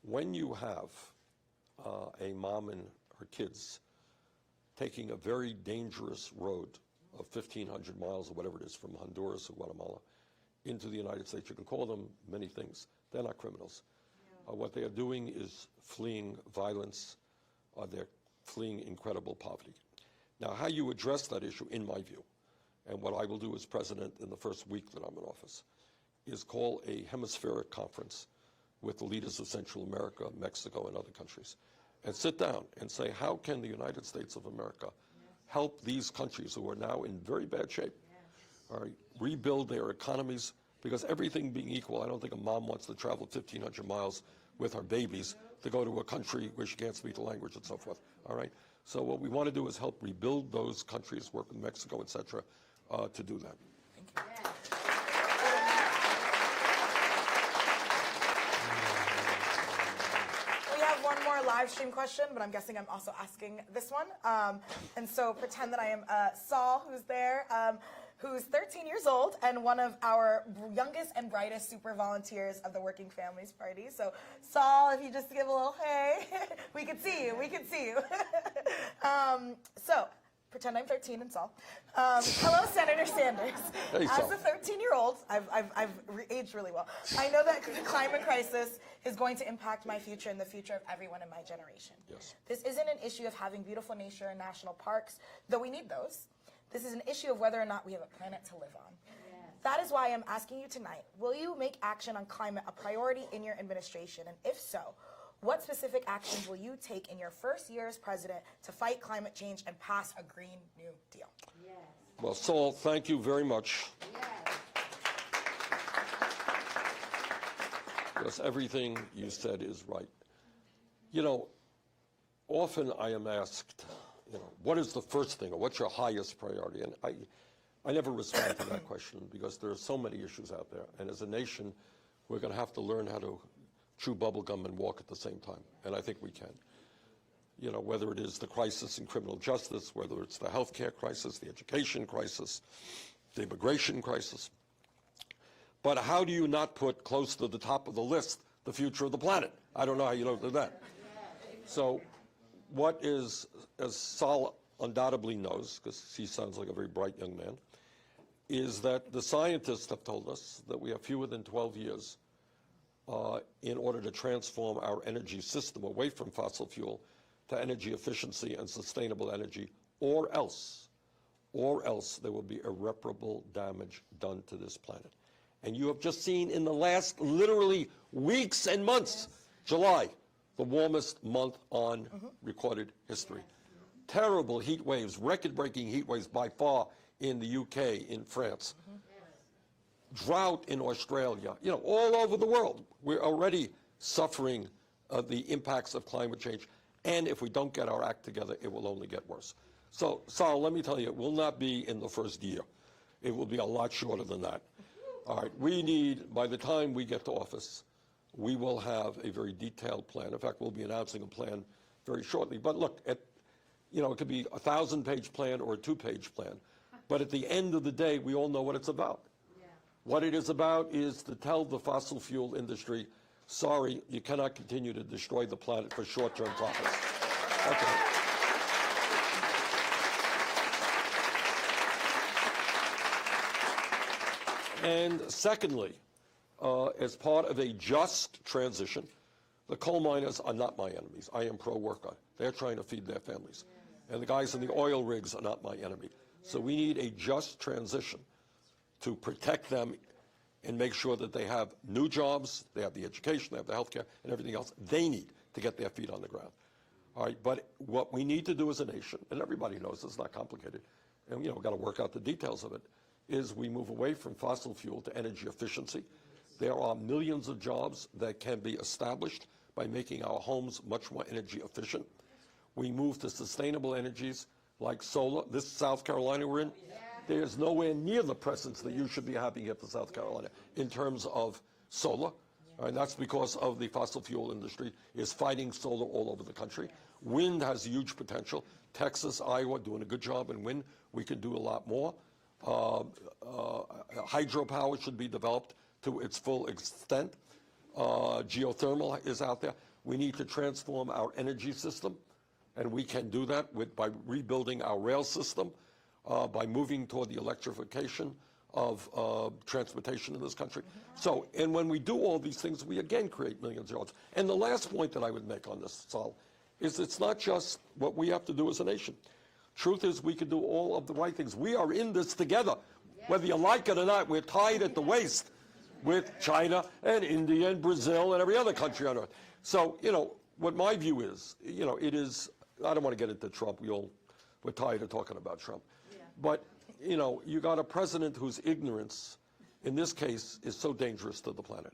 [SPEAKER 4] when you have a mom and her kids taking a very dangerous road of 1,500 miles or whatever it is from Honduras or Guatemala into the United States, you can call them many things. They're not criminals. What they are doing is fleeing violence. They're fleeing incredible poverty. Now, how you address that issue, in my view, and what I will do as president in the first week that I'm in office, is call a hemispheric conference with the leaders of Central America, Mexico, and other countries, and sit down and say, how can the United States of America help these countries who are now in very bad shape, all right, rebuild their economies? Because everything being equal, I don't think a mom wants to travel 1,500 miles with her babies to go to a country where she can't speak the language and so forth, all right? So what we want to do is help rebuild those countries, work with Mexico, et cetera, to do that.
[SPEAKER 3] We have one more live stream question, but I'm guessing I'm also asking this one. And so pretend that I am Saul, who's there, who's 13 years old and one of our youngest and brightest super volunteers of the Working Families Party. So Saul, if you just give a little hey, we can see you, we can see you. So pretend I'm 13 and Saul. Hello, Senator Sanders.
[SPEAKER 4] Hey, Saul.
[SPEAKER 3] As a 13-year-old, I've aged really well. I know that the climate crisis is going to impact my future and the future of everyone in my generation.
[SPEAKER 4] Yes.
[SPEAKER 3] This isn't an issue of having beautiful nature and national parks, though we need those. This is an issue of whether or not we have a planet to live on. Yes. That is why I'm asking you tonight, will you make action on climate a priority in your administration? And if so, what specific actions will you take in your first year as president to fight climate change and pass a Green New Deal?
[SPEAKER 4] Yes. Well, Saul, thank you very much. Yes. Because everything you said is right. You know, often I am asked, you know, what is the first thing or what's your highest priority? And I never respond to that question because there are so many issues out there. And as a nation, we're going to have to learn how to chew bubble gum and walk at the same time. And I think we can. You know, whether it is the crisis in criminal justice, whether it's the healthcare crisis, the education crisis, the immigration crisis. But how do you not put close to the top of the list the future of the planet? I don't know how you don't do that. So what is, as Saul undoubtedly knows, because he sounds like a very bright young man, is that the scientists have told us that we have fewer than 12 years in order to transform our energy system away from fossil fuel to energy efficiency and sustainable energy, or else there will be irreparable damage done to this planet. And you have just seen in the last literally weeks and months, July, the warmest month on recorded history. Terrible heat waves, record-breaking heat waves by far in the UK, in France. Drought in Australia, you know, all over the world. We're already suffering the impacts of climate change. And if we don't get our act together, it will only get worse. So, Saul, let me tell you, it will not be in the first year. It will be a lot shorter than that. All right, we need, by the time we get to office, we will have a very detailed plan. In fact, we'll be announcing a plan very shortly. But look, you know, it could be a 1,000-page plan or a 2-page plan. But at the end of the day, we all know what it's about. Yeah. What it is about is to tell the fossil fuel industry, sorry, you cannot continue to destroy the planet for short-term profits. Okay. And secondly, as part of a just transition, the coal miners are not my enemies. I am pro-worker. They're trying to feed their families. And the guys in the oil rigs are not my enemy. So we need a just transition to protect them and make sure that they have new jobs, they have the education, they have the healthcare, and everything else they need to get their feet on the ground. All right, but what we need to do as a nation, and everybody knows it's not complicated, and you know, we've got to work out the details of it, is we move away from fossil fuel to energy efficiency. There are millions of jobs that can be established by making our homes much more energy efficient. We move to sustainable energies like solar. This South Carolina we're in, there's nowhere near the presence that you should be having here for South Carolina in terms of solar. And that's because of the fossil fuel industry is fighting solar all over the country. Wind has huge potential. Texas, Iowa doing a good job in wind. We can do a lot more. Hydropower should be developed to its full extent. Geothermal is out there. We need to transform our energy system, and we can do that by rebuilding our rail system, by moving toward the electrification of transportation in this country. So, and when we do all these things, we again create millions of jobs. And the last point that I would make on this, Sal, is it's not just what we have to do as a nation. Truth is, we can do all of the right things. We are in this together. Whether you like it or not, we're tied at the waist with China and India and Brazil and every other country on earth. So, you know, what my view is, you know, it is, I don't want to get into Trump. We're tired of talking about Trump. But, you know, you got a president whose ignorance, in this case, is so dangerous to the planet.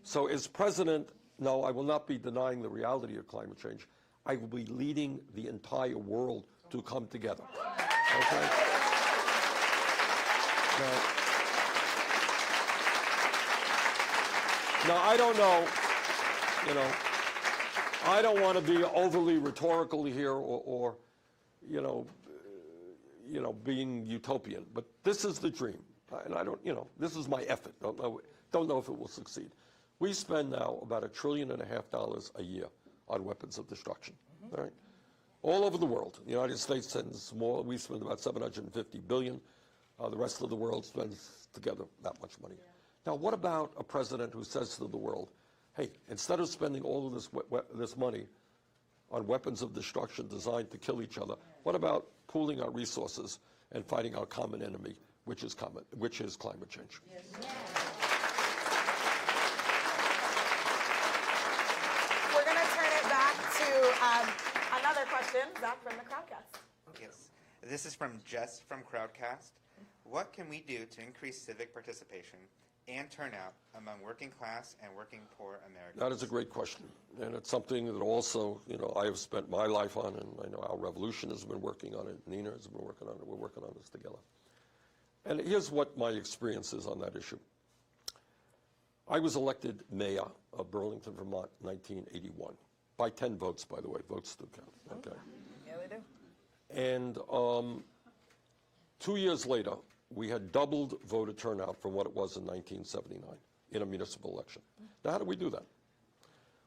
[SPEAKER 4] So as president, no, I will not be denying the reality of climate change. I will be leading the entire world to come together. Okay? Now, I don't know, you know, I don't want to be overly rhetorical here or being utopian, but this is the dream. And I don't, you know, this is my effort. Don't know if it will succeed. We spend now about $1.5 trillion a year on weapons of destruction, all right? All over the world. The United States sends more. We spend about $750 billion. The rest of the world spends together that much money. Now, what about a president who says to the world, hey, instead of spending all of this money on weapons of destruction designed to kill each other, what about pooling our resources and fighting our common enemy, which is climate change?
[SPEAKER 3] We're going to turn it back to another question, Zach, from the Crowdcast.
[SPEAKER 6] Yes. This is from Jess from Crowdcast. What can we do to increase civic participation and turnout among working class and working poor Americans?
[SPEAKER 4] That is a great question. And it's something that also, you know, I have spent my life on, and I know our revolution has been working on it. Nina has been working on it. We're working on this together. And here's what my experience is on that issue. I was elected mayor of Burlington, Vermont, 1981, by 10 votes, by the way. Votes still count. Okay.
[SPEAKER 3] Yeah, they do.
[SPEAKER 4] And 2 years later, we had doubled voter turnout from what it was in 1979 in a municipal election. Now, how did we do that?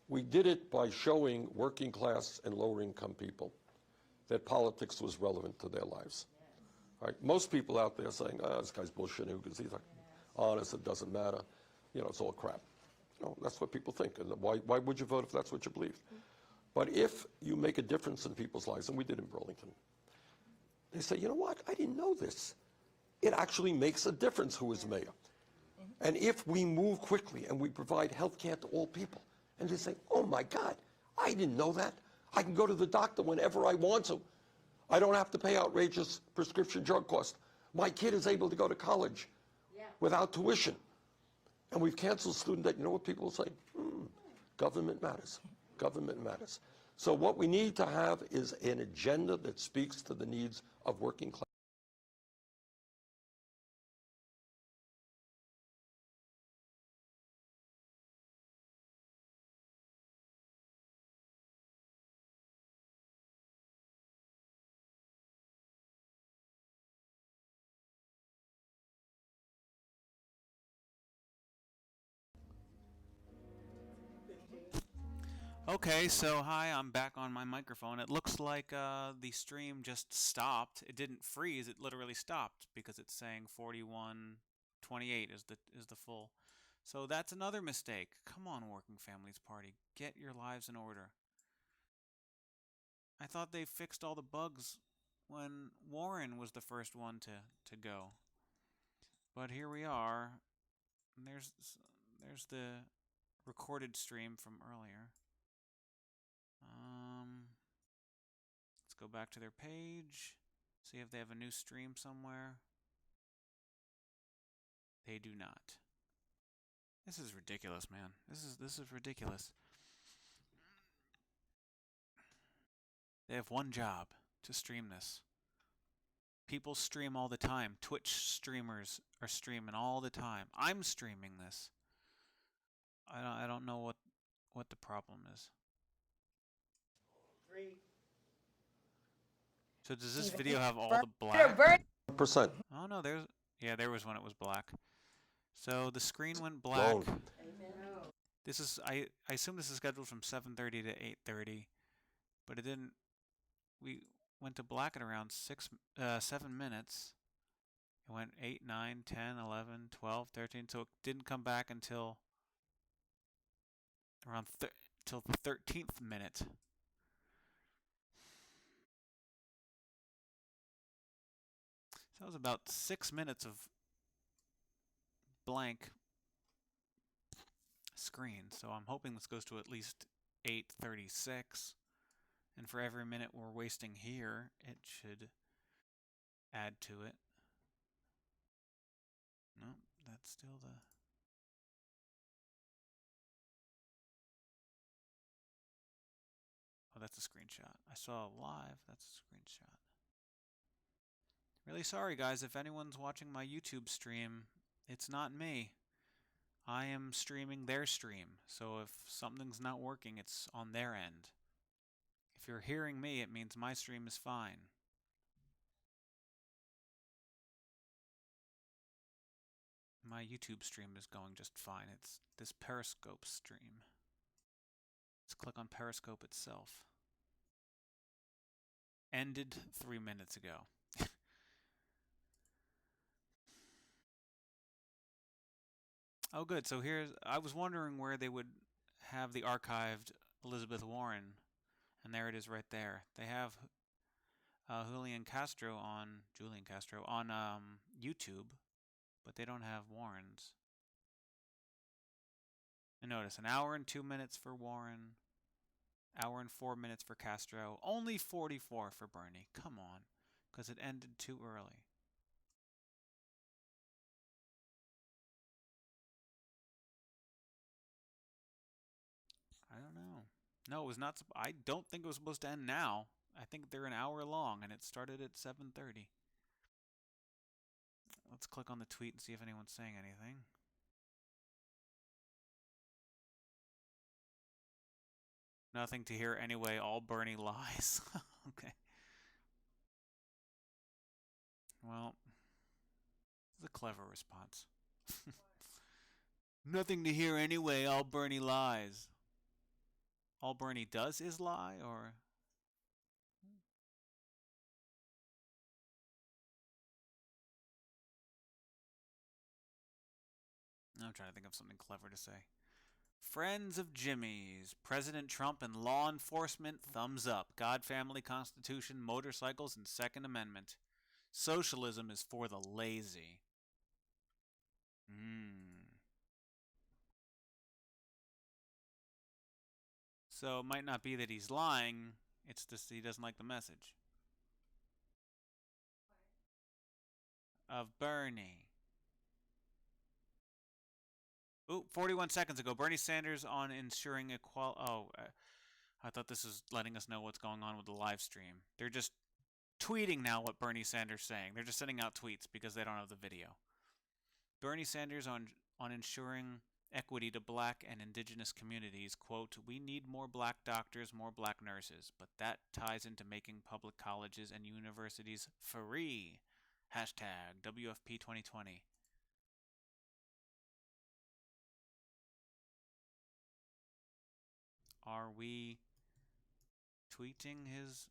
[SPEAKER 4] We did it by showing working class and lower income people that politics was relevant to their lives. Right? Most people out there saying, this guy's bullshitting because he's like honest, it doesn't matter. You know, it's all crap. You know, that's what people think. And why would you vote if that's what you believe? But if you make a difference in people's lives, and we did in Burlington, they say, you know what, I didn't know this. It actually makes a difference who is mayor. And if we move quickly and we provide health care to all people, and they say, oh my God, I didn't know that. I can go to the doctor whenever I want to. I don't have to pay outrageous prescription drug costs. My kid is able to go to college without tuition. And we've canceled student debt. You know what people will say? Government matters. Government matters. So what we need to have is an agenda that speaks to the needs of working class.
[SPEAKER 1] Okay, so hi, I'm back on my microphone. It looks like the stream just stopped. It didn't freeze, it literally stopped because it's saying 41:28 is the full. So that's another mistake. Come on, Working Families Party, get your lives in order. I thought they fixed all the bugs when Warren was the first one to go. But here we are. And there's the recorded stream from earlier. Let's go back to their page, see if they have a new stream somewhere. They do not. This is ridiculous, man. This is ridiculous. They have one job, to stream this. People stream all the time. Twitch streamers are streaming all the time. I'm streaming this. I don't know what the problem is.
[SPEAKER 2] 3,
[SPEAKER 1] So does this
[SPEAKER 3] Even
[SPEAKER 1] video have all
[SPEAKER 3] Bur-
[SPEAKER 1] the black?
[SPEAKER 3] Bernie.
[SPEAKER 4] Percent.
[SPEAKER 1] Oh no, there was when it was black. So the screen went black.
[SPEAKER 4] Wrong.
[SPEAKER 1] This is I assume this is scheduled from 7:30 to 8:30, but it didn't. We went to black at around 7 minutes. It went 8, 9, 10, 11, 12, 13. So it didn't come back until around till the 13th minute. So that was about 6 minutes of blank screen. So I'm hoping this goes to at least 8:36. And for every minute we're wasting here, it should add to it. No, that's still the... Oh, that's a screenshot. I saw live. That's a screenshot. Really sorry, guys. If anyone's watching my YouTube stream, it's not me. I am streaming their stream. So if something's not working, it's on their end. If you're hearing me, it means my stream is fine. My YouTube stream is going just fine. It's this Periscope stream. Let's click on Periscope itself. Ended 3 minutes ago. Oh, good. So I was wondering where they would have the archived Elizabeth Warren, and there it is right there. They have Julian Castro on YouTube, but they don't have Warren's. And notice, 1 hour and 2 minutes for Warren, 1 hour and 4 minutes for Castro, only 44 for Bernie. Come on, because it ended too early. I don't know. No, it was not. I don't think it was supposed to end now. I think they're an hour long, and it started at 7:30. Let's click on the tweet and see if anyone's saying anything. Nothing to hear anyway. All Bernie lies. Okay. Well, it's a clever response. Nothing to hear anyway. All Bernie lies. All Bernie does is lie, or? I'm trying to think of something clever to say. Friends of Jimmy's, President Trump and law enforcement, thumbs up. God, family, Constitution, motorcycles, and Second Amendment. Socialism is for the lazy. So it might not be that he's lying, it's just he doesn't like the message. Of Bernie. Ooh, 41 seconds ago, Bernie Sanders on ensuring equality. Oh, I thought this was letting us know what's going on with the live stream. They're just tweeting now what Bernie Sanders is saying. They're just sending out tweets because they don't have the video. Bernie Sanders on ensuring equity to black and indigenous communities, quote, "We need more black doctors, more black nurses, but that ties into making public colleges and universities free. Hashtag WFP 2020. Are we tweeting his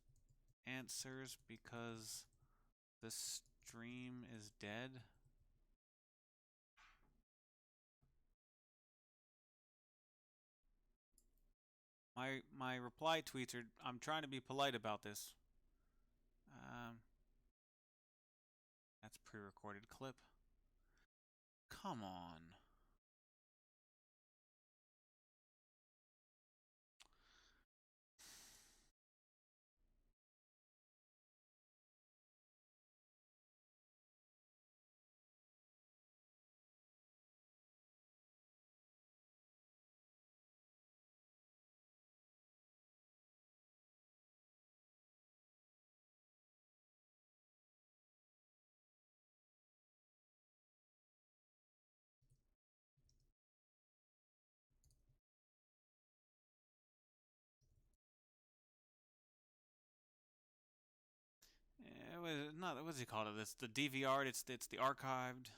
[SPEAKER 1] answers because the stream is dead? My reply tweets are, I'm trying to be polite about this. That's pre-recorded clip. Come on. Not what's he called it? It's the DVR. It's the archived.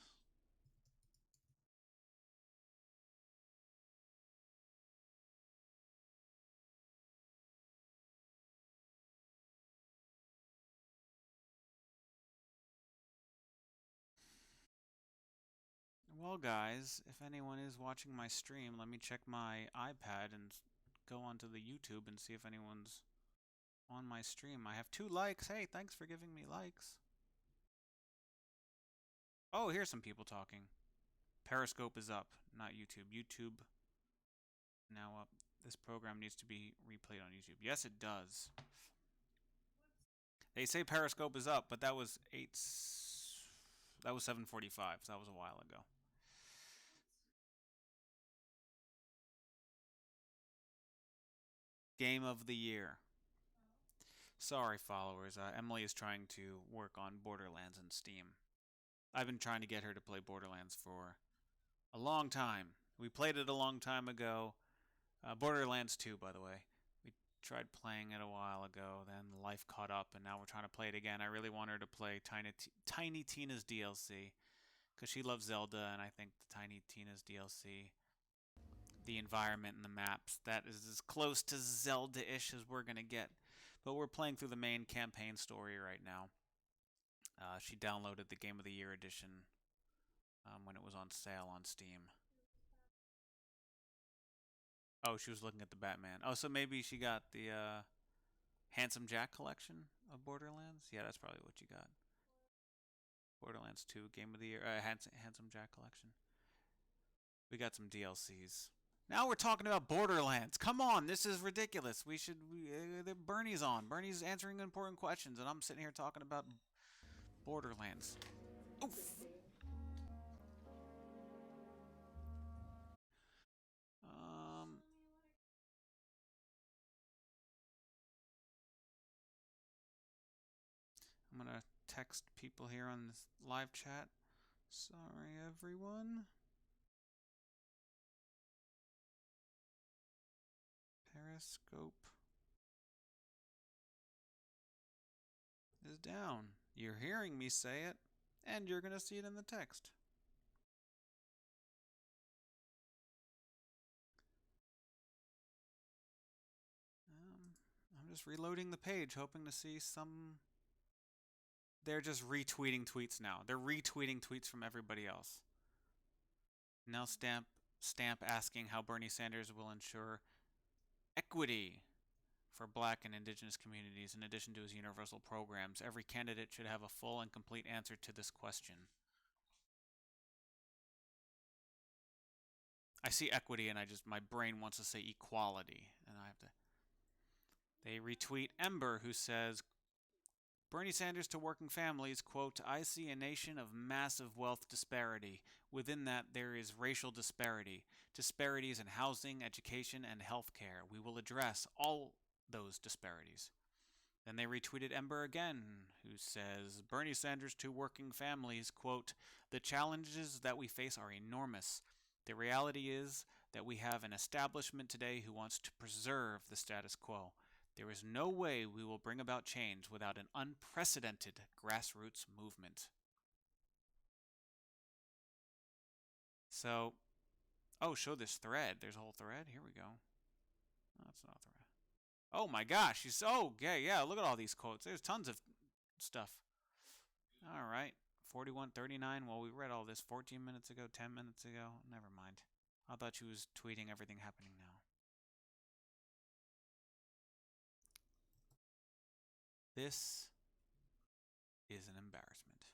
[SPEAKER 1] Well, guys, if anyone is watching my stream, let me check my iPad and go onto the YouTube and see if anyone's on my stream. I have 2 likes. Hey, thanks for giving me likes. Oh, here's some people talking. Periscope is up, not YouTube. YouTube now up. This program needs to be replayed on YouTube. Yes, it does. They say Periscope is up, but that was 7:45, so that was a while ago. Game of the year. Sorry, followers. Emily is trying to work on Borderlands in Steam. I've been trying to get her to play Borderlands for a long time. We played it a long time ago. Borderlands 2, by the way. We tried playing it a while ago, then life caught up, and now we're trying to play it again. I really want her to play Tiny Tina's DLC, because she loves Zelda, and I think the Tiny Tina's DLC, the environment and the maps, that is as close to Zelda-ish as we're going to get. But we're playing through the main campaign story right now. She downloaded the Game of the Year edition when it was on sale on Steam. Oh, she was looking at the Batman. Oh, so maybe she got the Handsome Jack collection of Borderlands? Yeah, that's probably what you got. Borderlands 2 Game of the Year, Handsome Jack collection. We got some DLCs. Now we're talking about Borderlands. Come on, this is ridiculous. Bernie's on. Bernie's answering important questions, and I'm sitting here talking about Borderlands. Oof. I'm gonna text people here on this live chat. Sorry, everyone. Periscope is down. You're hearing me say it, and you're gonna see it in the text. I'm just reloading the page, hoping to see some. They're just retweeting tweets now. They're retweeting tweets from everybody else. Now Stamp asking how Bernie Sanders will ensure equity for Black and Indigenous communities in addition to his universal programs. Every candidate should have a full and complete answer to this question. I see equity and my brain wants to say equality, and I have to. They retweet Ember, who says, Bernie Sanders to working families, quote, I see a nation of massive wealth disparity. Within that, there is racial disparity. Disparities in housing, education, and health care. We will address all those disparities. Then they retweeted Ember again, who says, Bernie Sanders to working families, quote, the challenges that we face are enormous. The reality is that we have an establishment today who wants to preserve the status quo. There is no way we will bring about change without an unprecedented grassroots movement. So, show this thread. There's a whole thread. Here we go. Oh, that's not a thread. Oh my gosh. Yeah, look at all these quotes. There's tons of stuff. All right. 41:39. Well, we read all this 14 minutes ago, 10 minutes ago. Never mind. I thought she was tweeting everything happening now. This is an embarrassment.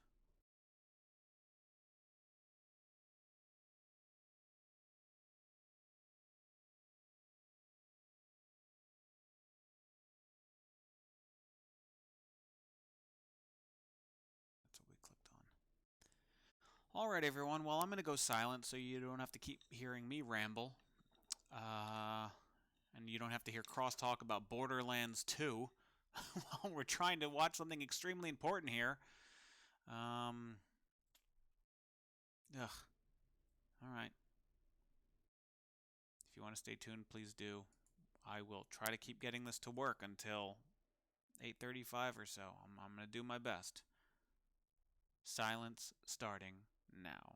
[SPEAKER 1] That's what we clicked on. All right, everyone. Well, I'm going to go silent so you don't have to keep hearing me ramble. And you don't have to hear crosstalk about Borderlands 2 while we're trying to watch something extremely important here. All right. If you want to stay tuned, please do. I will try to keep getting this to work until 8:35 or so. I'm going to do my best. Silence starting now.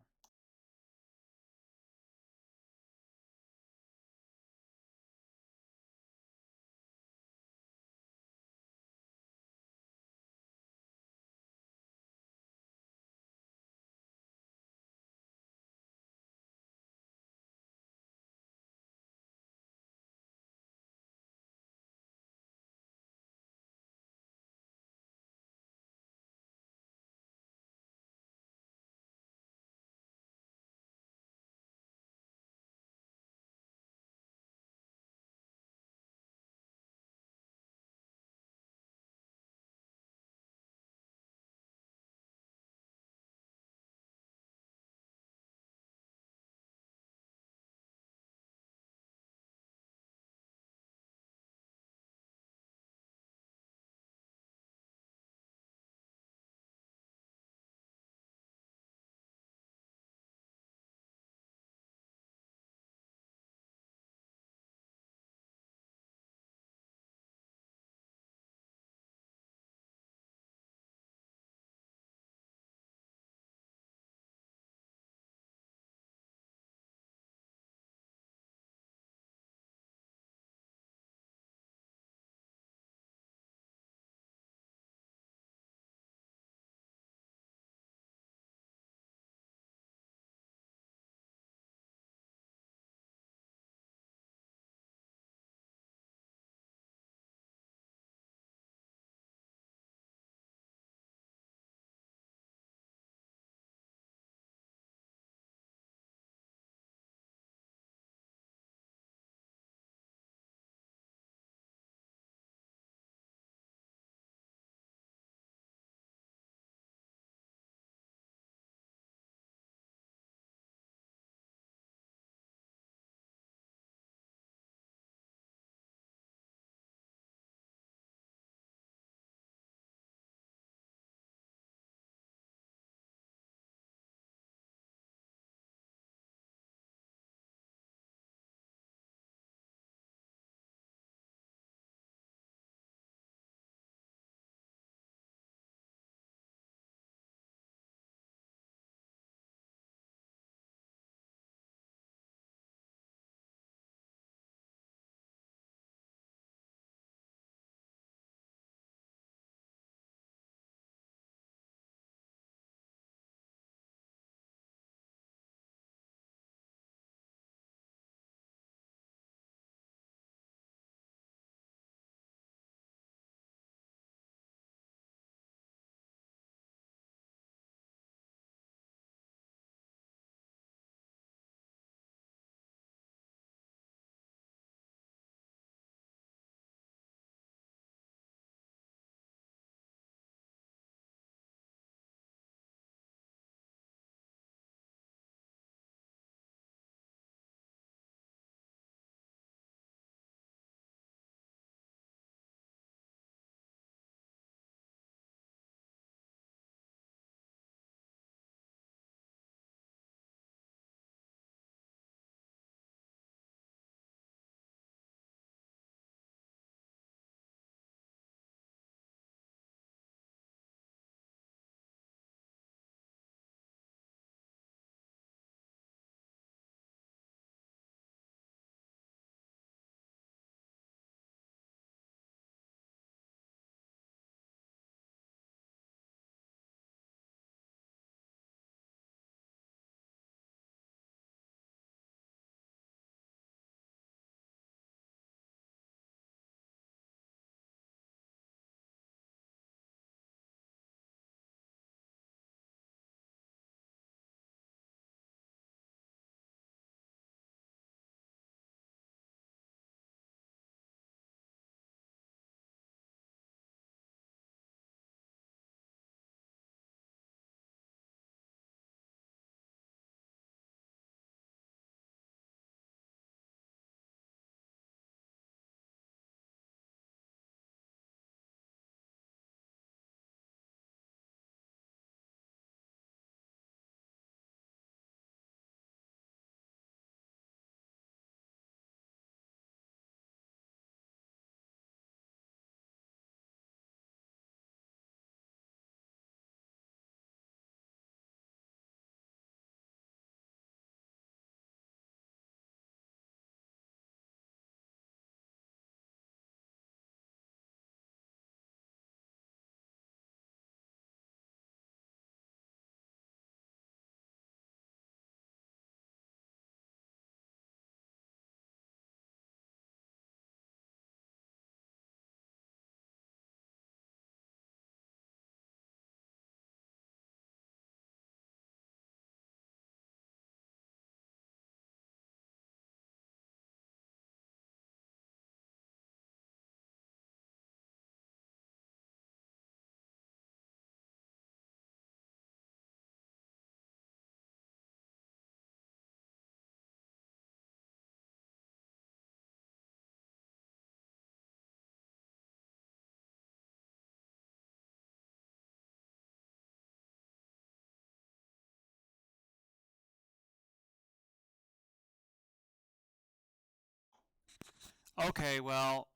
[SPEAKER 1] Okay, well,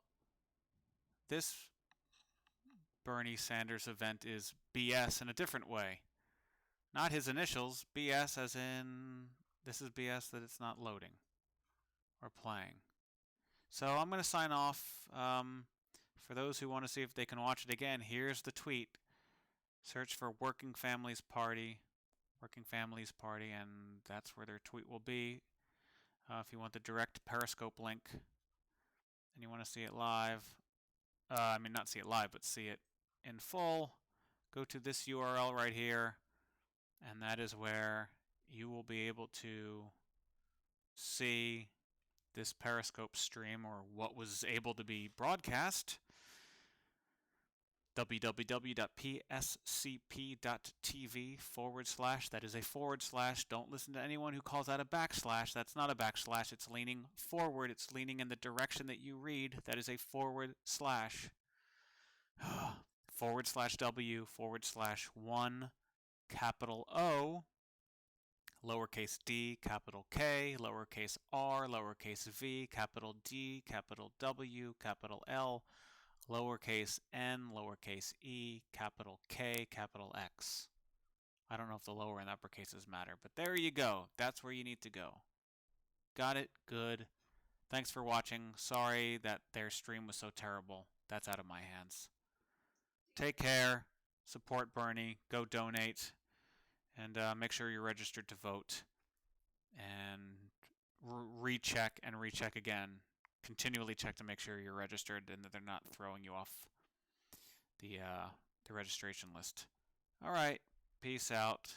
[SPEAKER 1] this Bernie Sanders event is BS in a different way. Not his initials, BS as in this is BS that it's not loading or playing. So I'm going to sign off. For those who want to see if they can watch it again, here's the tweet. Search for Working Families Party, and that's where their tweet will be. If you want the direct Periscope link and you want to see it live, not see it live, but see it in full, go to this URL right here, and that is where you will be able to see this Periscope stream, or what was able to be broadcast. www.pscp.tv/, that is a /. Don't listen to anyone who calls that a /. That's not a /. It's leaning forward. It's leaning in the direction that you read. That is a // /w/1 capital O lowercase d capital K lowercase r lowercase v capital D capital W capital L lowercase n lowercase e capital K capital X. I don't know if the lower and upper cases matter, but there you go. That's where you need to go. Got it? Good. Thanks for watching. Sorry that their stream was so terrible. That's out of my hands. Take care. Support Bernie. Go donate. And make sure you're registered to vote. And recheck and recheck again. Continually check to make sure you're registered and that they're not throwing you off the registration list. All right. Peace out.